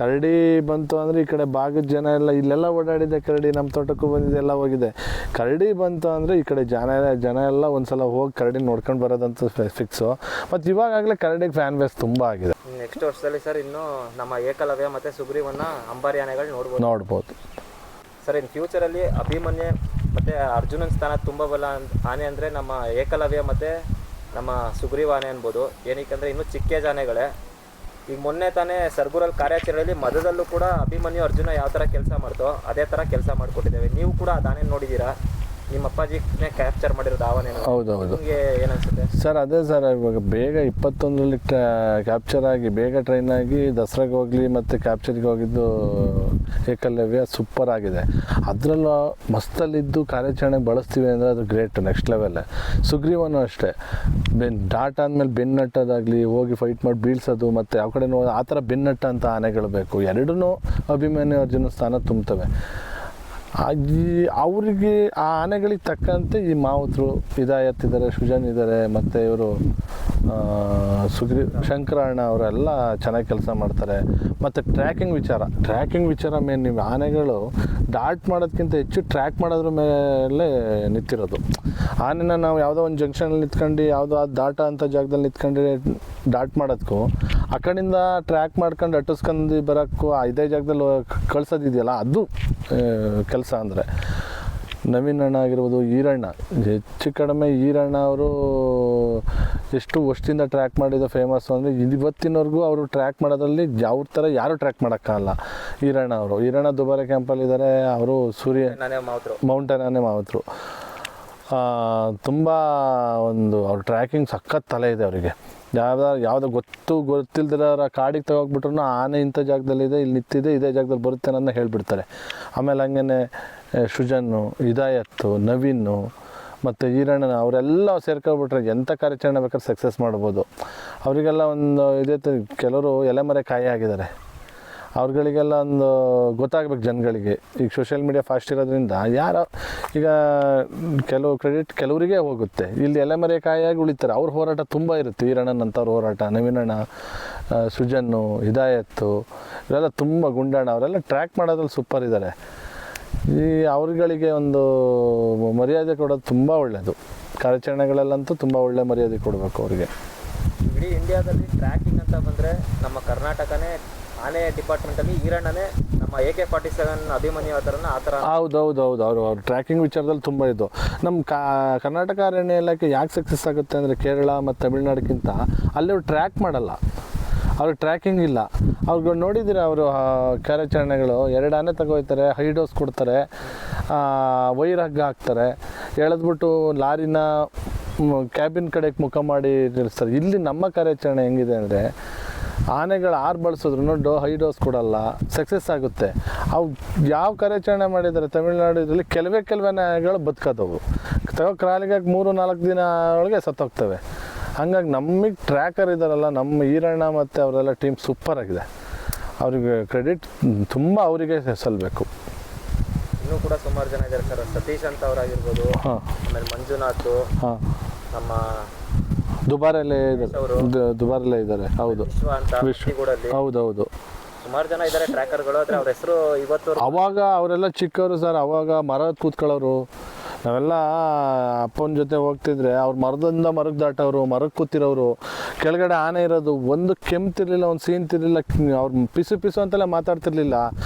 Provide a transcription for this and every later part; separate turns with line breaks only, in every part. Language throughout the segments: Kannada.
ಕರಡಿ ಬಂತು ಅಂದರೆ ಈ ಕಡೆ ಭಾಗದ ಜನ ಎಲ್ಲ ಇಲ್ಲೆಲ್ಲ ಓಡಾಡಿದೆ, ಕರಡಿ ನಮ್ಮ ತೋಟಕ್ಕೂ ಬಂದಿದೆ, ಎಲ್ಲ ಹೋಗಿದೆ. ಕರಡಿ ಬಂತು ಅಂದರೆ ಈ ಕಡೆ ಜನ ಎಲ್ಲ ಒಂದ್ಸಲ ಹೋಗಿ ಕರಡಿ ನೋಡ್ಕೊಂಡು ಬರೋದಂತೂ ಫಿಕ್ಸು. ಮತ್ತು ಇವಾಗಲೇ ಕರಡಿಗೆ ಫ್ಯಾನ್ ಬೇಸ್ ತುಂಬ ಆಗಿದೆ.
ನೆಕ್ಸ್ಟ್ ವರ್ಷದಲ್ಲಿ ಸರ್ ಇನ್ನೂ ನಮ್ಮ ಏಕಲವ್ಯ ಮತ್ತು ಸುಗ್ರೀವನ್ನ ಅಂಬಾರಿ ಆನೆಗಳು ನೋಡ್ಬೋದು ಸರ್. ಇನ್ ಫ್ಯೂಚರಲ್ಲಿ ಅಭಿಮನ್ಯು ಮತ್ತು ಅರ್ಜುನನ ಸ್ಥಾನ ತುಂಬ ಬಲ ಆನೆ ಅಂದರೆ ನಮ್ಮ ಏಕಲವ್ಯ ಮತ್ತು ನಮ್ಮ ಸುಗ್ರೀವ ಆನೆ ಅನ್ಬೋದು. ಏನಕ್ಕೆ ಇನ್ನೂ ಚಿಕ್ಕ ಏಜ್ ಆನೆಗಳೇ. ಈಗ ಮೊನ್ನೆ ತಾನೇ ಸರ್ಗುರಲ್ಲಿ ಕಾರ್ಯಾಚರಣೆಯಲ್ಲಿ ಮಧ್ಯದಲ್ಲೂ ಕೂಡ ಅಭಿಮನ್ಯು ಅರ್ಜುನ ಯಾವ ಥರ ಕೆಲಸ ಮಾಡ್ತೋ ಅದೇ ಥರ ಕೆಲಸ ಮಾಡಿಕೊಟ್ಟಿದ್ದೇವೆ. ನೀವು ಕೂಡ ಅದು ಆನೆ ನೋಡಿದ್ದೀರಾ, ನಿಮ್ಮ ಅಪ್ಪಾಜಿನೇ ಕ್ಯಾಪ್ಚರ್ ಮಾಡಿರೋದು ಆವನೆ.
ಹೌದೌದು.
ನಿಮಗೆ ಏನನ್ಸುತ್ತೆ
ಸರ್? ಅದೇ ಸರ್, ಇವಾಗ ಬೇಗ 21ರಲ್ಲಿ ಕ್ಯಾಪ್ಚರ್ ಆಗಿ ಬೇಗ ಟ್ರೈನ್ ಆಗಿ ದಸರಾಗೆ ಹೋಗಲಿ ಮತ್ತು ಕ್ಯಾಪ್ಚರ್ಗೆ ಹೋಗಿದ್ದು ಏಕಲವ್ಯ ಸೂಪರ್ ಆಗಿದೆ. ಅದರಲ್ಲೂ ಮಸ್ತಲ್ಲಿದ್ದು ಕಾರ್ಯಾಚರಣೆಗೆ ಬಳಸ್ತೀವಿ ಅಂದರೆ ಅದು ಗ್ರೇಟ್, ನೆಕ್ಸ್ಟ್ ಲೆವೆಲ್. ಸುಗ್ರೀವನು ಅಷ್ಟೇ, ಡಾಟ್ ಆದಮೇಲೆ ಬೆನ್ನಟ್ಟೋದಾಗಲಿ, ಹೋಗಿ ಫೈಟ್ ಮಾಡಿ ಬೀಳ್ಸೋದು, ಮತ್ತು ಯಾವ ಕಡೆ ಆ ಥರ ಬೆನ್ನಟ್ಟ ಅಂತ ಆನೆಗಳು ಬೇಕು. ಎರಡೂ ಅಭಿಮನ್ಯು ಅರ್ಜುನ ಸ್ಥಾನ ತುಂಬ್ತವೆ. ಅವರಿಗೆ ಆ ಆನೆಗಳಿಗೆ ತಕ್ಕಂತೆ ಈ ಮಾವುತರು ಹಿದಾಯತ್ ಇದ್ದಾರೆ, ಸುಜನ್ ಇದ್ದಾರೆ, ಮತ್ತು ಇವರು ಶಂಕರಣ್ಣ ಅವರೆಲ್ಲ ಚೆನ್ನಾಗಿ ಕೆಲಸ ಮಾಡ್ತಾರೆ. ಮತ್ತು ಟ್ರ್ಯಾಕಿಂಗ್ ವಿಚಾರ ಮೇನ್. ನೀವು ಆನೆಗಳು ಡಾಟ್ ಮಾಡೋದಕ್ಕಿಂತ ಹೆಚ್ಚು ಟ್ರ್ಯಾಕ್ ಮಾಡೋದ್ರ ಮೇಲೆ ನಿಂತಿರೋದು. ಆನೆನ ನಾವು ಯಾವುದೋ ಒಂದು ಜಂಕ್ಷನಲ್ಲಿ ನಿಂತ್ಕೊಂಡು ಯಾವುದೋ ಅದು ದಾಟ ಅಂತ ಜಾಗದಲ್ಲಿ ನಿಂತ್ಕೊಂಡು ಡಾಟ್ ಮಾಡೋದಕ್ಕೂ ಆ ಕಡೆಯಿಂದ ಟ್ರ್ಯಾಕ್ ಮಾಡ್ಕೊಂಡು ಅಟ್ಟಿಸ್ಕೊಂಡು ಬರೋಕ್ಕೂ ಇದೇ ಜಾಗದಲ್ಲಿ ಕಳ್ಸೋದಿದೆಯಲ್ಲ, ಅದು ಕೆಲಸ ಅಂದರೆ. ನವೀನ್ ಅಣ್ಣ ಆಗಿರ್ಬೋದು, ಈರಣ್ಣ, ಹೆಚ್ಚು ಕಡಿಮೆ ಈರಣ್ಣ ಅವರು ಎಷ್ಟು ವರ್ಷದಿಂದ ಟ್ರ್ಯಾಕ್ ಮಾಡಿದ ಫೇಮಸ್ಸು ಅಂದರೆ ಇವತ್ತಿನವರೆಗೂ ಅವರು ಟ್ರ್ಯಾಕ್ ಮಾಡೋದ್ರಲ್ಲಿ ಅವ್ರ ಥರ ಯಾರೂ ಟ್ರ್ಯಾಕ್ ಮಾಡೋಕ್ಕಾಗಲ್ಲ. ಈರಣ್ಣ ದುಬಾರೆ ಕ್ಯಾಂಪಲ್ಲಿದ್ದಾರೆ. ಅವರು ಮೌಂಟೇನ್ ಆನೆ ಮಾವುತರು. ತುಂಬ ಅವ್ರ ಟ್ರ್ಯಾಕಿಂಗ್ ಸಖತ್ ತಲೆ ಇದೆ ಅವರಿಗೆ. ಯಾವುದೋ ಗೊತ್ತಿಲ್ದಿರೋರ ಕಾಡಿಗೆ ತಗೋಗ್ಬಿಟ್ರು ಆನೆ ಇಂಥ ಜಾಗದಲ್ಲಿದೆ, ಇಲ್ಲಿ ನಿಂತಿದೆ, ಇದೇ ಜಾಗದಲ್ಲಿ ಬರುತ್ತೆ ನನ್ನ ಹೇಳಿಬಿಡ್ತಾರೆ. ಆಮೇಲೆ ಹಂಗೇ ಸುಜನ್ನು, ಹಿದಾಯತ್ತು, ನವೀನು ಮತ್ತು ಈರಣ್ಣನ ಅವರೆಲ್ಲ ಸೇರ್ಕೊಬಿಟ್ರೆ ಎಂಥ ಕಾರ್ಯಾಚರಣೆ ಬೇಕಾದ್ರೆ ಸಕ್ಸಸ್ ಮಾಡ್ಬೋದು. ಅವರಿಗೆಲ್ಲ ಒಂದು ಇದೇ ಕೆಲವರು ಎಲೆಮರೆ ಕಾಯಿ ಆಗಿದ್ದಾರೆ. ಅವ್ರುಗಳಿಗೆಲ್ಲ ಒಂದು ಗೊತ್ತಾಗಬೇಕು ಜನಗಳಿಗೆ. ಈಗ ಸೋಷಿಯಲ್ ಮೀಡಿಯಾ ಫಾಸ್ಟ್ ಇರೋದ್ರಿಂದ ಯಾರೋ ಈಗ ಕೆಲವು ಕ್ರೆಡಿಟ್ ಕೆಲವರಿಗೆ ಹೋಗುತ್ತೆ, ಇಲ್ಲಿ ಎಲೆಮರೆ ಕಾಯಿಯಾಗಿ ಉಳಿತಾರೆ. ಅವ್ರ ಹೋರಾಟ ತುಂಬ ಇರುತ್ತೆ. ಈರಣ್ಣನಂಥವ್ರ ಹೋರಾಟ, ನವೀನಣ್ಣ, ಸುಜನ್ನು, ಹಿದಾಯತ್ತು ಇವರೆಲ್ಲ ತುಂಬ, ಗುಂಡಣ್ಣ ಅವರೆಲ್ಲ ಟ್ರ್ಯಾಕ್ ಮಾಡೋದ್ರಲ್ಲಿ ಸೂಪರ್ ಇದ್ದಾರೆ. ಈ ಅವ್ರುಗಳಿಗೆ ಒಂದು ಮರ್ಯಾದೆ ಕೊಡೋದು ತುಂಬ ಒಳ್ಳೆಯದು. ಕಾರ್ಯಾಚರಣೆಗಳಲ್ಲಂತೂ ತುಂಬ ಒಳ್ಳೆ ಮರ್ಯಾದೆ ಕೊಡಬೇಕು ಅವರಿಗೆ.
ಇಡೀ ಇಂಡಿಯಾದಲ್ಲಿ ಟ್ರ್ಯಾಕಿಂಗ್ ಅಂತ ಬಂದರೆ ನಮ್ಮ ಕರ್ನಾಟಕನೇ ಆನೆ ಡಿಪಾರ್ಟ್ಮೆಂಟಲ್ಲಿ ಈರಣ್ಣನೇ ನಮ್ಮ AK-47 ಅಭಿಮನ್ಯು ಆ ಥರ.
ಹೌದು. ಅವರು ಟ್ರ್ಯಾಕಿಂಗ್ ವಿಚಾರದಲ್ಲಿ ತುಂಬ ಇದು. ನಮ್ಮ ಕರ್ನಾಟಕ ಅರಣ್ಯ ಇಲಾಖೆ ಯಾಕೆ ಸಕ್ಸಸ್ ಆಗುತ್ತೆ ಅಂದರೆ ಕೇರಳ ಮತ್ತು ತಮಿಳ್ನಾಡಿಗಿಂತ ಅಲ್ಲಿ ಅವ್ರು ಟ್ರ್ಯಾಕ್ ಮಾಡಲ್ಲ, ಅವ್ರಿಗೆ ಟ್ರ್ಯಾಕಿಂಗ್ ಇಲ್ಲ. ಅವ್ರಿಗೆ ನೋಡಿದ್ದೀರ ಅವರು ಕಾರ್ಯಾಚರಣೆಗಳು, 2 ಆನೆ ತಗೋಯ್ತಾರೆ, ಹೈ ಡೋಸ್ ಕೊಡ್ತಾರೆ, ವೈರ್ ಹಗ್ಗ ಹಾಕ್ತಾರೆ, ಎಳೆದ್ಬಿಟ್ಟು ಲಾರಿನ ಕ್ಯಾಬಿನ್ ಕಡೆಗೆ ಮುಖ ಮಾಡಿ ನಿಲ್ಲಿಸ್ತಾರೆ. ಇಲ್ಲಿ ನಮ್ಮ ಕಾರ್ಯಾಚರಣೆ ಹೆಂಗಿದೆ ಅಂದರೆ ಆನೆಗಳು ಬಳಸಿದ್ರು ಹೈ ಡೋಸ್ ಕೊಡಲ್ಲ, ಸಕ್ಸಸ್ ಆಗುತ್ತೆ. ಅವು ಯಾವ ಕಾರ್ಯಾಚರಣೆ ಮಾಡಿದ್ದಾರೆ ತಮಿಳ್ನಾಡು ಇದರಲ್ಲಿ ಕೆಲವೇ ಆನೆಗಳು ಬದುಕೋದವು, ಕ್ರಾಲಿಗಾಗಿ 3-4 ದಿನ ಒಳಗೆ ಸತ್ತೋಗ್ತವೆ. ಹಂಗಾಗಿ ನಮಗೆ ಟ್ರ್ಯಾಕರ್ ಇದ್ದಾರಲ್ಲ ನಮ್ಮ ಈರಣ್ಣ ಮತ್ತು ಅವರೆಲ್ಲ ಟೀಮ್ ಸೂಪರ್ ಆಗಿದೆ. ಅವ್ರಿಗೆ ಕ್ರೆಡಿಟ್ ತುಂಬ ಅವರಿಗೆ ಸಲ್ಲಬೇಕು.
ಇನ್ನೂ ಕೂಡ ಸುಮಾರು ಜನ ಇದ್ದಾರೆ ಸರ್, ಸತೀಶ್ ಅಂತ ಅವರಾಗಿರ್ಬೋದು, ಆಮೇಲೆ ಮಂಜುನಾಥ್, ನಮ್ಮ
ದುಬಾರಲ್ಲೇ ಇದ್ದಾರೆ. ಹೌದು, ಹೌದೌದು,
ಸುಮಾರು ಜನ ಇದ್ದಾರೆ ಟ್ರ್ಯಾಕರ್ಗಳು. ಆದರೆ ಅವ್ರ ಹೆಸರು ಇವತ್ತು
ಅವಾಗ ಅವರೆಲ್ಲ ಚಿಕ್ಕವರು ಸರ್. ಅವಾಗ ಮರದ ಕೂತ್ಕೊಳ್ಳೋರು. ನಾವೆಲ್ಲ ಅಪ್ಪನ ಜೊತೆ ಹೋಗ್ತಿದ್ರೆ ಅವ್ರು ಮರದಿಂದ ಮರಕ್ಕೆ ದಾಟೋರು, ಮರಕ್ಕೆ ಕೂತಿರೋರು. ಕೆಳಗಡೆ ಆನೆ ಇರೋದು, ಒಂದು ಕೆಮ್ತಿರ್ಲಿಲ್ಲ, ಒಂದು ಸೀನ್ತಿರ್ಲಿಲ್ಲ. ಅವ್ರು ಪಿಸು ಅಂತೆಲ್ಲ ಮಾತಾಡ್ತಿರ್ಲಿಲ್ಲ.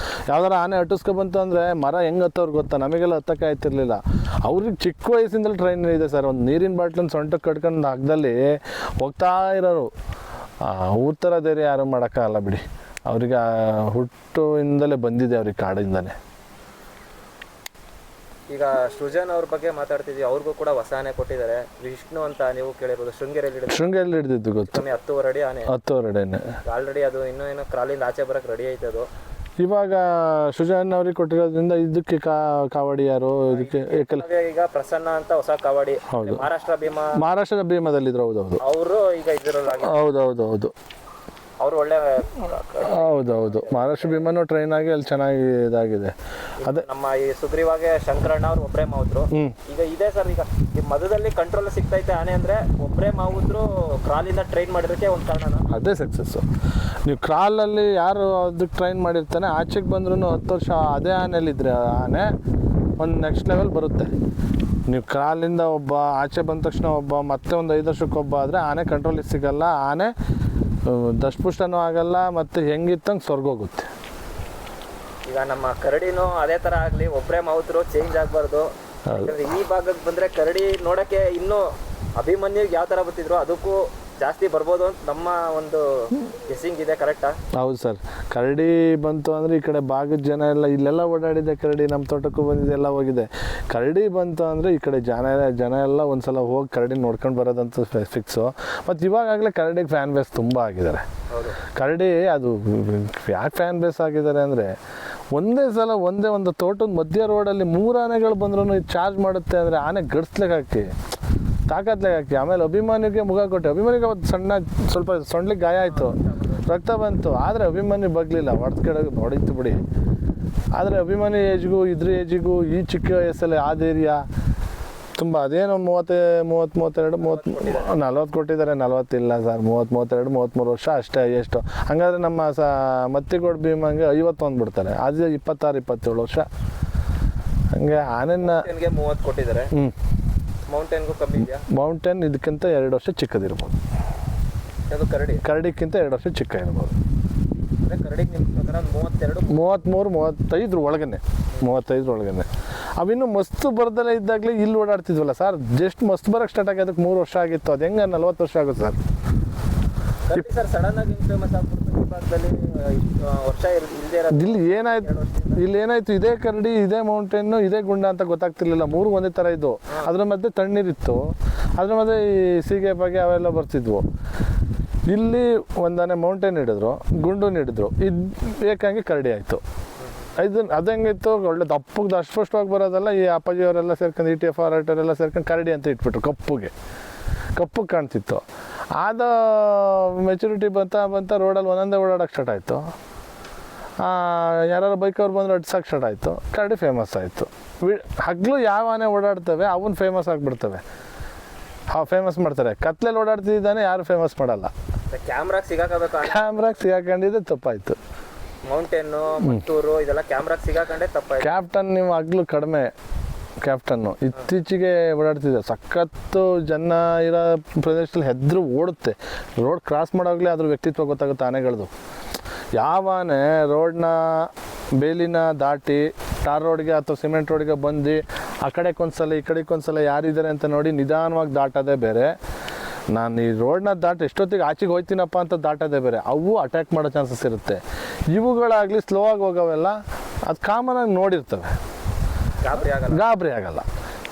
ಯಾವ್ದಾರು ಆನೆ ಅಟ್ಟಿಸ್ಕೊಬಂತು ಅಂದರೆ ಮರ ಹೆಂಗೆ ಹತ್ತೋರು ಗೊತ್ತಾ, ನಮಗೆಲ್ಲ ಹತ್ತಕ್ಕೆ ಆಯ್ತಿರ್ಲಿಲ್ಲ. ಅವ್ರಿಗೆ ಚಿಕ್ಕ ವಯಸ್ಸಿಂದಲೇ ಟ್ರೈನ್ ಇದೆ ಸರ್. ಒಂದು ನೀರಿನ ಬಾಟ್ಲನ್ನು ಸೊಂಟಕ್ಕೆ ಕಟ್ಕೊಂಡು ಹಗ್ಗದಲ್ಲಿ ಹೋಗ್ತಾ ಇರೋರು. ಅವ್ರ ಥರ ಧೈರ್ಯ ಯಾರು ಮಾಡೋಕ್ಕಾಗಲ್ಲ ಬಿಡಿ. ಅವ್ರಿಗೆ ಹುಟ್ಟಿಂದಲೇ ಬಂದಿದೆ, ಅವ್ರಿಗೆ ಕಾಡಿಂದನೇ.
ಈಗ ಸೃಜನ್ ಅವ್ರ ಬಗ್ಗೆ ಮಾತಾಡ್ತಿದ್ವಿ, ಅವ್ರಿಗೂ ಕೂಡ ಹೊಸ ಆನೆ ಕೊಟ್ಟಿದ್ದಾರೆ, ವಿಷ್ಣು ಅಂತ. ನೀವು ಕೇಳಿರ್ಬೋದು,
ಶೃಂಗೇರಿಯಲ್ಲಿ ಹಿಡಿದಿದ್ದು ಗೊತ್ತು,
10 ಅಡಿ ಆನೆ.
10 ಅಡಿ
ಆಲ್ರೆಡಿ ಅದು ಇನ್ನೂ ಕ್ರಾಲಿಂದ ಆಚೆ ಬರಕ್ಕೆ ರೆಡಿ ಆಯ್ತು. ಅದು
ಇವಾಗ ಸೃಜನ್ ಅವ್ರಿಗೆ ಕೊಟ್ಟಿರೋದ್ರಿಂದ ಇದಕ್ಕೆ ಕಾವಡಿ ಯಾರು ಇದಕ್ಕೆ
ಈಗ ಪ್ರಸನ್ನ ಅಂತ ಹೊಸ ಕಾವಡಿ. ಮಹಾರಾಷ್ಟ್ರದ ಭೀಮದಲ್ಲಿದ್ರು.
ಹೌದೌದು,
ಅವರು ಈಗ ಇದರಲ್ಲಿ.
ಹೌದೌದು.
ಅವ್ರು ಒಳ್ಳೆ
ಹೌದೌದು ಮಹಾರಾಷ್ಟ್ರ ಭೀಮನು ಟ್ರೈನ್ ಆಗಿ ಅಲ್ಲಿ ಚೆನ್ನಾಗಿ ಇದಾಗಿದೆ. ಅದೇ
ನಮ್ಮ ಈ ಸುಗ್ರೀವಾಗೆ ಶಂಕರಣ್ಣ ಅವ್ರು ಒಬ್ಬರೇ ಮಾವುದ್ರು. ಈಗ ಇದೆ ಸರ್, ಈಗ ಈ ಮಧ್ಯದಲ್ಲಿ ಕಂಟ್ರೋಲ್ ಸಿಗ್ತೈತೆ ಆನೆ ಅಂದ್ರೆ ಒಬ್ಬರೇ ಮಾವುದ್ರು ಕ್ರಾಲಿಂದ ಟ್ರೈನ್ ಮಾಡಿರೋಕ್ಕೆ ಒಂದು ಕಾರಣ.
ಅದೇ ಸಕ್ಸಸ್ಸು. ನೀವು ಕ್ರಾಲಲ್ಲಿ ಯಾರು ಅದಕ್ಕೆ ಟ್ರೈನ್ ಮಾಡಿರ್ತಾನೆ ಆಚೆಗೆ ಬಂದ್ರೂ 10 ವರ್ಷ ಅದೇ ಆನೆಯಲ್ಲಿದ್ದರೆ ಆನೆ ಒಂದು ನೆಕ್ಸ್ಟ್ ಲೆವೆಲ್ ಬರುತ್ತೆ. ನೀವು ಕ್ರಾಲಿಂದ ಒಬ್ಬ ಆಚೆ ಬಂದ ತಕ್ಷಣ ಒಬ್ಬ ಮತ್ತೆ ಒಂದು 5 ವರ್ಷಕ್ಕೆ ಒಬ್ಬ ಆದರೆ ಆನೆ ಕಂಟ್ರೋಲಿಗೆ ಸಿಗಲ್ಲ, ಆನೆ ದಷ್ಟಪುಷ್ಟನೂ ಆಗಲ್ಲ, ಮತ್ತು ಹೆಂಗಿತ್ತಂಗೆ ಸ್ವರ್ಗೋಗುತ್ತೆ.
ಈಗ ನಮ್ಮ ಕರಡಿನೂ ಅದೇ ಥರ ಆಗಲಿ, ಒಬ್ಬರೇ ಮಾವುತರು ಚೇಂಜ್ ಆಗಬಾರ್ದು. ಈ ಭಾಗಕ್ಕೆ ಬಂದರೆ ಕರಡಿ ನೋಡೋಕ್ಕೆ ಇನ್ನೂ ಅಭಿಮನ್ಯುಗೆ ಯಾವ ಥರ ಬರ್ತಿದ್ರು ಅದಕ್ಕೂ ಜಾಸ್ತಿ ಬರ್ಬೋದು ಅಂತ ನಮ್ಮ ಒಂದು ಗೆಸ್ಸಿಂಗ್ ಇದೆ. ಕರೆಕ್ಟಾ?
ಹೌದು ಸರ್. ಕರಡಿ ಬಂತು ಅಂದರೆ ಈ ಕಡೆ ಭಾಗದ ಜನ ಎಲ್ಲ ಇಲ್ಲೆಲ್ಲ ಓಡಾಡಿದೆ, ಕರಡಿ ನಮ್ಮ ತೋಟಕ್ಕೂ ಬಂದಿದೆ, ಎಲ್ಲ ಹೋಗಿದೆ. ಕರಡಿ ಬಂತು ಅಂದರೆ ಈ ಕಡೆ ಜನ ಎಲ್ಲ ಒಂದು ಸಲ ಹೋಗಿ ಕರಡಿ ನೋಡ್ಕೊಂಡು ಬರೋದಂತ ಫಿಕ್ಸು. ಮತ್ತು ಇವಾಗಲೇ ಕರಡಿಗೆ ಫ್ಯಾನ್ ಬೇಸ್ ತುಂಬ ಆಗಿದ್ದಾರೆ. ಕರಡಿ ಅದು ಯಾಕೆ ಫ್ಯಾನ್ ಬೇಸ್ ಆಗಿದ್ದಾರೆ ಅಂದರೆ ಒಂದೇ ಸಲ ಒಂದೇ ಒಂದು ತೋಟದ ಮಧ್ಯ ರೋಡಲ್ಲಿ 3 ಆನೆಗಳು ಬಂದ್ರೂ ಚಾರ್ಜ್ ಮಾಡುತ್ತೆ ಅಂದರೆ ಆನೆ ಗಡಿಸ್ಲಿಕ್ಕೆ ಹಾಕಿ ತಾಕತ್ಲೆಗೆ ಹಾಕಿ. ಆಮೇಲೆ ಅಭಿಮಾನಿಗೆ ಮುಖ ಕೊಟ್ಟೆ. ಅಭಿಮಾನಿಗೆ ಅವತ್ತು ಸ್ವಲ್ಪ ಸೊಂಡ್ಲಿಗೆ ಗಾಯ ಆಯಿತು, ರಕ್ತ ಬಂತು, ಆದರೆ ಅಭಿಮಾನಿ ಬಗ್ಲಿಲ್ಲ, ಹೊಡೆದ ಕಡೆ ಹೊಡಿತು ಬಿಡಿ. ಆದರೆ ಅಭಿಮಾನಿ ಏಜ್ಗೂ ಇದ್ರ ಏಜಿಗೂ ಈ ಚಿಕ್ಕ ವಯಸ್ಸಲ್ಲಿ ಆ ಧೈರ್ಯ ತುಂಬ. ಅದೇನೋ 40 ಕೊಟ್ಟಿದ್ದಾರೆ, 40 ಇಲ್ಲ ಸರ್, 32, 33 ವರ್ಷ ಅಷ್ಟೇ ಎಷ್ಟು. ಹಾಗಾದರೆ ನಮ್ಮ ಮತ್ತಿಗೋಡ್ ಭೀಮಂಗೆ 51 ಬಿಡ್ತಾರೆ, ಅದು 26, 27 ವರ್ಷ. ಹಂಗೆ ಆನೆನ
30 ಕೊಟ್ಟಿದ್ದಾರೆ. ಮೌಂಟೇನ್ಗೂ ಕಮ್ಮಿ ಇದೆಯಾ?
ಮೌಂಟೇನ್ ಇದಕ್ಕಿಂತ 2 ವರ್ಷ ಚಿಕ್ಕದಿರ್ಬೋದು.
ಅದು
ಕರಡಿಕ್ಕಿಂತ 2 ವರ್ಷ ಚಿಕ್ಕ ಇರ್ಬೋದು.
ಕರಡಿಗೆ ನಿಮ್ಮ ಪ್ರಕಾರ 32,
33, 35 ಒಳಗನೆ, 35 ಒಳಗನೆ. ಅವಿನ್ನೂ ಮಸ್ತು ಬರ್ದಲ್ಲೇ ಇದ್ದಾಗಲೇ ಇಲ್ಲಿ ಓಡಾಡ್ತಿದ್ವಲ್ಲ ಸರ್, ಜಸ್ಟ್ ಮಸ್ತು ಬರೋಕ್ಕೆ ಸ್ಟಾರ್ಟ್ ಆಗಿ ಅದಕ್ಕೆ 3 ವರ್ಷ ಆಗಿತ್ತು. ಅದು ಹೆಂಗೆ 40 ವರ್ಷ ಆಗುತ್ತೆ ಸರ್.
ಸರ್ ಸಡನ್ ಆಗಿ ಫೇಮಸ್ ಆಗ್ಬಿಡ್ತು ಈ ಭಾಗದಲ್ಲಿ, ವರ್ಷ ಇಲ್ಲದೆ ಇರೋದು.
ಇಲ್ಲಿ ಏನಾಯ್ತು, ಇದೇ ಕರಡಿ, ಇದೇ ಮೌಂಟೇನು, ಇದೇ ಗುಂಡ ಅಂತ ಗೊತ್ತಾಗ್ತಿರ್ಲಿಲ್ಲ. 3 ಒಂದೇ ಥರ ಇದ್ದು. ಅದ್ರ ಮಧ್ಯೆ ತಣ್ಣೀರಿತ್ತು, ಅದ್ರ ಮಧ್ಯೆ ಈ ಸೀಗೆ ಬಗೆ ಅವೆಲ್ಲ ಬರ್ತಿದ್ವು. ಇಲ್ಲಿ ಒಂದಾನೆ ಮೌಂಟೇನ್ ಹಿಡಿದ್ರು, ಗುಂಡು ಹಿಡಿದ್ರು, ಇದು ಏಕಾಂಗಿ ಕರಡಿ ಆಯಿತು. ಅದು ಹೆಂಗಿತ್ತು, ಒಳ್ಳೆ ದಪ್ಪಗೆ ಅಸ್ಪಷ್ಟವಾಗಿ ಬರೋದಲ್ಲ. ಈ ಅಪ್ಪಾಜಿಯವರೆಲ್ಲ ಸೇರ್ಕೊಂಡು ETF ಆರ್ಟರೆಲ್ಲ ಸೇರ್ಕೊಂಡು ಕರಡಿ ಅಂತ ಇಟ್ಬಿಟ್ರು. ಕಪ್ಪಗೆ ಕಾಣ್ತಿತ್ತು. ಆದ ಮೆಚುರಿಟಿ ಬಂತ ರೋಡಲ್ಲಿ ಒಂದೊಂದೇ ಓಡಾಡೋಕ್ಕೆ ಸ್ಟಾರ್ಟ್ ಆಯಿತು. ಯಾರು ಬೈಕವ್ರು ಬಂದರೆ ಅಡ್ಸೋಕ್ಕೆ ಸ್ಟಾರ್ಟ್ ಆಯಿತು. ಕರಡಿ ಫೇಮಸ್ ಆಯಿತು. ಹಗಲು ಯಾವ ಆನೆ ಓಡಾಡ್ತವೆ ಅವನ್ನ ಫೇಮಸ್ ಆಗಿಬಿಡ್ತವೆ, ಫೇಮಸ್ ಮಾಡ್ತಾರೆ. ಕತ್ಲೆಲ್ಲಿ ಓಡಾಡ್ತಿದ್ದಾನೆ ಯಾರು ಫೇಮಸ್ ಮಾಡಲ್ಲ.
ಕ್ಯಾಮ್ರಾಗೆ
ಸಿಗಾಕೊಂಡಿದ್ದೆ ತಪ್ಪಾಯಿತು.
ಮೌಂಟೇನು, ಮತ್ತೂರು ಇದೆಲ್ಲ ಕ್ಯಾಮ್ರಾಗೆ ಸಿಗಾಕೊಂಡೆ ತಪ್ಪಾಯಿತು.
ಕ್ಯಾಪ್ಟನ್ ನೀವು ಹಗಲು ಕಡಿಮೆ, ಕ್ಯಾಪ್ಟನ್ನು ಇತ್ತೀಚೆಗೆ ಓಡಾಡ್ತಿದ್ದೆ. ಸಖತ್ತು ಜನ ಇರೋ ಪ್ರದೇಶದಲ್ಲಿ ಹೆದ್ರು ಓಡುತ್ತೆ. ರೋಡ್ ಕ್ರಾಸ್ ಮಾಡೋಗ್ಲೇ ಅದ್ರ ವ್ಯಕ್ತಿತ್ವ ಗೊತ್ತಾಗುತ್ತೆ ಆನೆಗಳದು. ಯಾವ ಆನೆ ರೋಡ್ನ ಬೇಲಿನ ದಾಟಿ ಟಾರ್ ರೋಡ್ಗೆ ಅಥವಾ ಸಿಮೆಂಟ್ ರೋಡ್ಗೆ ಬಂದು ಆ ಕಡೆಗೊಂದ್ಸಲ ಈ ಕಡೆಗೊಂದ್ಸಲ ಯಾರಿದ್ದಾರೆ ಅಂತ ನೋಡಿ ನಿಧಾನವಾಗಿ ದಾಟೋದೇ ಬೇರೆ. ನಾನು ಈ ರೋಡ್ನ ದಾಟಿ ಎಷ್ಟೊತ್ತಿಗೆ ಆಚೆಗೆ ಹೋಯ್ತೀನಪ್ಪ ಅಂತ ದಾಟೋದೇ ಬೇರೆ. ಅವು ಅಟ್ಯಾಕ್ ಮಾಡೋ ಚಾನ್ಸಸ್ ಇರುತ್ತೆ. ಇವುಗಳಾಗಲಿ ಸ್ಲೋ ಆಗಿ ಹೋಗೋವೆಲ್ಲ ಅದು ಕಾಮನಾಗಿ ನೋಡಿರ್ತವೆ, ಗಾಬರಿ ಆಗಲ್ಲ.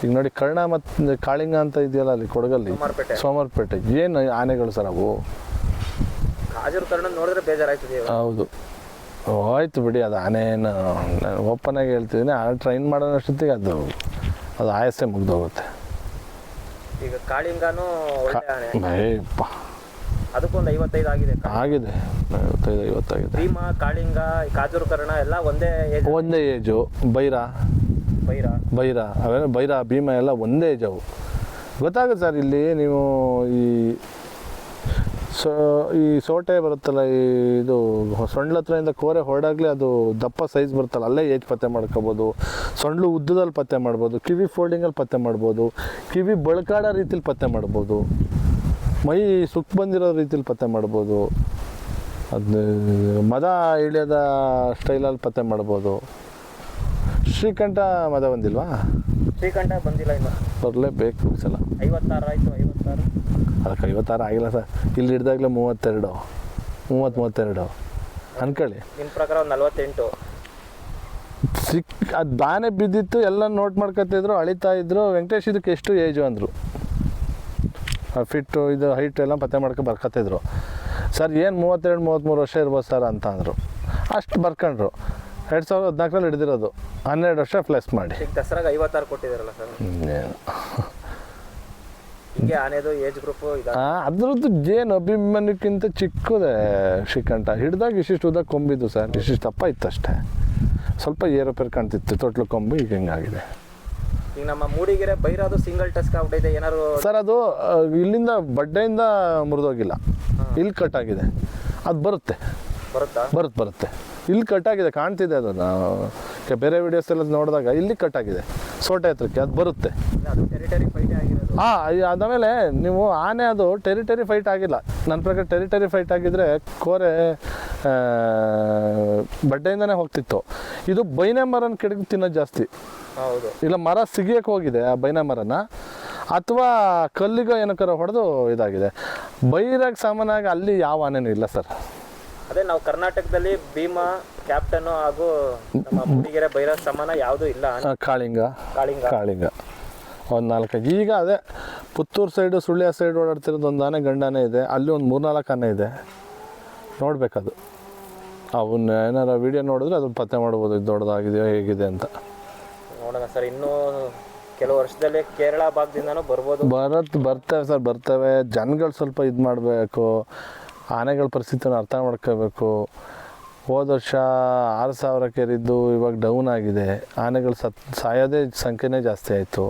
ಈಗ ನೋಡಿ ಕರ್ಣ ಮತ್ತು ಕಾಳಿಂಗ ಅಂತ ಇದೆಯಲ್ಲ ಅಲ್ಲಿ ಕೊಡಗಲ್ಲಿ, ಸೋಮವಾರಪೇಟೆ, ಏನು ಆನೆಗಳು ಸರ್ ಅವು.
ನೋಡಿದ್ರೆ ಬೇಜಾರಾಯ್ತದೆ.
ಹೌದು, ಹೋಯ್ತು ಬಿಡಿ. ಅದು ಆನೆಯನ್ನು ನಾನು ಓಪನ್ ಆಗಿ ಹೇಳ್ತಿದ್ದೀನಿ, ಆನೆ ಟ್ರೈನ್ ಮಾಡೋಷ್ಟೊತ್ತಿಗೆ ಅದು ಆಯಸ್ಸೇ ಮುಗ್ದೋಗುತ್ತೆ.
ಈಗ ಕಾಳಿಂಗನೂ
ಅಯ್ಯಪ್ಪ
ಅದಕ್ಕೊಂದು 55 ಆಗಿದೆ.
55 ಆಗಿದೆ.
ಭೀಮ, ಕಾಳಿಂಗ, ಕಾಜೂರು ಕರ್ಣ ಎಲ್ಲ ಒಂದೇ
ಏಜು. ಬೈರ ಅವೆಲ್ಲ ಬೈರ, ಭೀಮ ಎಲ್ಲ ಒಂದೇ ಏಜ್ ಅವು. ಗೊತ್ತಾಗುತ್ತೆ ಸರ್. ಇಲ್ಲಿ ನೀವು ಈ ಸೋಟೆ ಬರುತ್ತಲ್ಲ, ಇದು ಸೊಂಡ್ಲ ಹತ್ರದಿಂದ ಕೋರೆ ಹೊರಡಾಗಲೇ ಅದು ದಪ್ಪ ಸೈಜ್ ಬರುತ್ತಲ್ಲ, ಅಲ್ಲೇ ಏಜ್ ಪತ್ತೆ ಮಾಡ್ಕೋಬೋದು. ಸೊಂಡ್ಲು ಉದ್ದದಲ್ಲಿ ಪತ್ತೆ ಮಾಡ್ಬೋದು, ಕಿವಿ ಫೋಲ್ಡಿಂಗಲ್ಲಿ ಪತ್ತೆ ಮಾಡ್ಬೋದು, ಕಿವಿ ಬಳಕಾಡೋ ರೀತಿಲಿ ಪತ್ತೆ ಮಾಡ್ಬೋದು, ಮೈ ಸುಕ್ ಬಂದಿರೋ ರೀತಿಲಿ ಪತ್ತೆ ಮಾಡ್ಬೋದು, ಅದು ಮದ ಇಳಿಯೋದ ಸ್ಟೈಲಲ್ಲಿ ಪತ್ತೆ ಮಾಡ್ಬೋದು. ಶ್ರೀಕಂಠ ಮದ ಬಂದಿಲ್ವಾ?
ಶ್ರೀಕಂಠ ಬಂದಿಲ್ಲ ಇನ್ನು,
ಬರಲೇಬೇಕು ಈ ಸಲ.
56 ಆಯಿತು. 56
ಅದಕ್ಕೆ 56 ಆಗಿಲ್ಲ ಸರ್. ಇಲ್ಲಿ ಹಿಡ್ದಾಗಲೇ 32 ಅನ್ಕೊಳ್ಳಿ.
ನಿಮ್ಮ ಪ್ರಕಾರ 48
ಅದು ಬಾನೆ ಬಿದ್ದಿತ್ತು, ಎಲ್ಲ ನೋಟ್ ಮಾಡ್ಕೊತಿದ್ರು, ಅಳಿತಾ ಇದ್ರು. ವೆಂಕಟೇಶ್ ಇದಕ್ಕೆ ಎಷ್ಟು ಏಜು ಅಂದರು, ಫಿಟ್ಟು ಇದು ಹೈಟ್ ಎಲ್ಲ ಪತ್ತೆ ಮಾಡ್ಕೊ ಬರ್ಕೊತಿದ್ರು. ಸರ್ ಏನು 32-33 ವರ್ಷ ಇರ್ಬೋದು ಸರ್ ಅಂತ ಅಂದರು. ಅಷ್ಟು ಬರ್ಕೊಂಡ್ರು. 2014 ಹಿಡಿದಿರೋದು, 12 ವರ್ಷ ಪ್ಲಸ್ ಮಾಡಿ.
ದಸರಾಗೆ 56 ಕೊಟ್ಟಿದ್ದಾರಲ್ಲ ಸರ್. ಹಿಂಗೆ ಆನೆದು ಏಜ್ ಗ್ರೂಪು ಇದೆ.
ಅದ್ರದ್ದು ಜೇನು ಅಭಿಮನ್ಯಕ್ಕಿಂತ ಚಿಕ್ಕದೆ ಶ್ರೀಕಂಠ. ಹಿಡ್ದಾಗ ಇಷ್ಟಿಷ್ಟು ಉದ್ದ ಕೊಂಬಿದ್ದು ಸರ್, ಇಷ್ಟಿಷ್ಟು ದಪ್ಪ ಇತ್ತು ಅಷ್ಟೇ. ಸ್ವಲ್ಪ ಏರೋಪೇರು ಕಾಣ್ತಿತ್ತು, ತೊಟ್ಲು ಕೊಂಬು ಈಗ ಹಿಂಗಾಗಿದೆ.
ಈಗ ನಮ್ಮ ಮೂಡಿಗೆರೆ ಬೈರಾದು ಸಿಂಗಲ್ ಟಸ್ಕ್ ಆಗ್ಬಿಟ್ಟಿದೆ ಏನಾದ್ರು
ಸರ್. ಅದು ಇಲ್ಲಿಂದ ಬಡ್ಡೆಯಿಂದ ಮುರಿದೋಗಿಲ್ಲ, ಇಲ್ಲಿ ಕಟ್ ಆಗಿದೆ. ಅದು ಬರುತ್ತೆ ಬರುತ್ತೆ ಇಲ್ಲಿ ಕಟ್ ಆಗಿದೆ, ಕಾಣ್ತಿದೆ. ಅದು ನಾವು ಬೇರೆ ವಿಡಿಯೋಸ್ ಎಲ್ಲ ನೋಡಿದಾಗ ಇಲ್ಲಿ ಕಟ್ ಆಗಿದೆ ಸೋಟೆ ಹತ್ರಕ್ಕೆ, ಅದು ಬರುತ್ತೆ.
ಅದು ಟೆರಿಟರಿ ಫೈಟ್ ಆಗಿರೋದು.
ಅದಾದಮೇಲೆ ನೀವು ಆನೆ ಅದು ಟೆರಿಟರಿ ಫೈಟ್ ಆಗಿಲ್ಲ ನನ್ನ ಪ್ರಕಾರ. ಟೆರಿಟರಿ ಫೈಟ್ ಆಗಿದ್ರೆ ಕೋರೆ ಬಡ್ಡೆಯಿಂದನೇ ಹೋಗ್ತಿತ್ತು. ಇದು ಬೈನೆ ಮರನ ಕೆಡಗಿ ತಿನ್ನೋದು ಜಾಸ್ತಿ.
ಹೌದು.
ಇಲ್ಲ ಮರ ಸಿಗಿಯಕ್ಕೆ ಹೋಗಿದೆ ಆ ಬೈನೆ ಮರನ, ಅಥವಾ ಕಲ್ಲಿಗೋ ಏನಕ್ಕಾರ ಹೊಡೆದು ಇದಾಗಿದೆ. ಬೈರಾಗ ಸಾಮಾನ್ಯವಾಗಿ ಅಲ್ಲಿ ಯಾವ ಆನೆನೂ ಇಲ್ಲ ಸರ್.
ಅದೇ ನಾವು ಕರ್ನಾಟಕದಲ್ಲಿ ಭೀಮಾ, ಕ್ಯಾಪ್ಟನ್ ಹಾಗೂ ನಮ್ಮ ಮೂಡಿಗೆರೆ ಬೈರಾ ಸಮಾನ ಯಾವುದೂ ಇಲ್ಲ.
ಕಾಳಿಂಗ ಒಂದು 4-5. ಈಗ ಅದೇ ಪುತ್ತೂರು ಸೈಡು ಸುಳ್ಯ ಸೈಡ್ ಓಡಾಡ್ತಿರೋದು ಒಂದು ಆನೆ ಗಂಡಾನೆ ಇದೆ. ಅಲ್ಲಿ ಒಂದು 3-4 ಆನೆ ಇದೆ. ನೋಡಬೇಕದು. ಅವನ್ನ ಏನಾರ ವಿಡಿಯೋ ನೋಡಿದ್ರೆ ಅದು ಪತ್ತೆ ಮಾಡ್ಬೋದು, ಇದು ದೊಡ್ಡದಾಗಿದೆಯೋ ಹೇಗಿದೆ ಅಂತ.
ನೋಡೋಣ ಸರ್. ಇನ್ನೂ ಕೆಲವು ವರ್ಷದಲ್ಲಿ ಕೇರಳ ಭಾಗದಿಂದನೂ ಬರ್ಬೋದು.
ಬರ್ತವೆ ಸರ್, ಬರ್ತವೆ. ಜನಗಳು ಸ್ವಲ್ಪ ಇದು ಮಾಡಬೇಕು, ಆನೆಗಳ ಪರಿಸ್ಥಿತಿನ ಅರ್ಥ ಮಾಡ್ಕೋಬೇಕು. ಹೋದ ವರ್ಷ 6,000 ಕೇರಿದ್ದು ಇವಾಗ ಡೌನ್ ಆಗಿದೆ. ಆನೆಗಳು ಸಾಯೋದೇ ಸಂಖ್ಯೆನೇ ಜಾಸ್ತಿ ಆಯಿತು.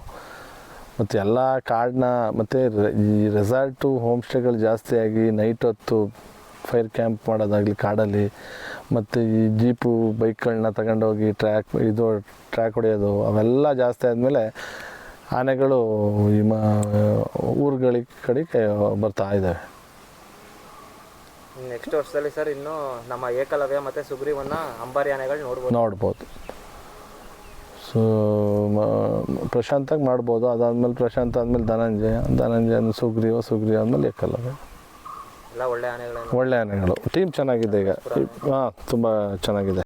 ಮತ್ತು ಎಲ್ಲ ಕಾಡನ್ನ ಮತ್ತು ಈ ರೆಸಾರ್ಟು ಹೋಮ್ ಸ್ಟೇಗಳು ಜಾಸ್ತಿ ಆಗಿ ನೈಟ್ ಹೊತ್ತು ಫೈರ್ ಕ್ಯಾಂಪ್ ಮಾಡೋದಾಗಲಿ ಕಾಡಲ್ಲಿ, ಮತ್ತು ಈ ಜೀಪು ಬೈಕ್ಗಳನ್ನ ತಗೊಂಡೋಗಿ ಟ್ರ್ಯಾಕ್ ಹೊಡೆಯೋದು ಅವೆಲ್ಲ ಜಾಸ್ತಿ ಆದಮೇಲೆ ಆನೆಗಳು ಈ ಕಡೆಗೆ ಬರ್ತಾ ಇದ್ದಾವೆ.
ನೆಕ್ಸ್ಟ್ ವರ್ಷದಲ್ಲಿ ಸರ್ ಇನ್ನೂ ನಮ್ಮ ಏಕಲವ್ಯ ಮತ್ತು ಸುಗ್ರೀವನ್ನ ಅಂಬಾರಿ ಆನೆಗಳು
ನೋಡ್ಬೋದು. ಸೊ ಪ್ರಶಾಂತಾಗಿ ಮಾಡ್ಬೋದು. ಅದಾದಮೇಲೆ ಪ್ರಶಾಂತ್ ಆದಮೇಲೆ ಧನಂಜಯ ಸುಗ್ರೀವ ಆದಮೇಲೆ ಏಕಲವ್ಯ.
ಎಲ್ಲ ಒಳ್ಳೆ ಆನೆಗಳು.
ಟೀಮ್ ಚೆನ್ನಾಗಿದೆ ಈಗ. ತುಂಬ ಚೆನ್ನಾಗಿದೆ.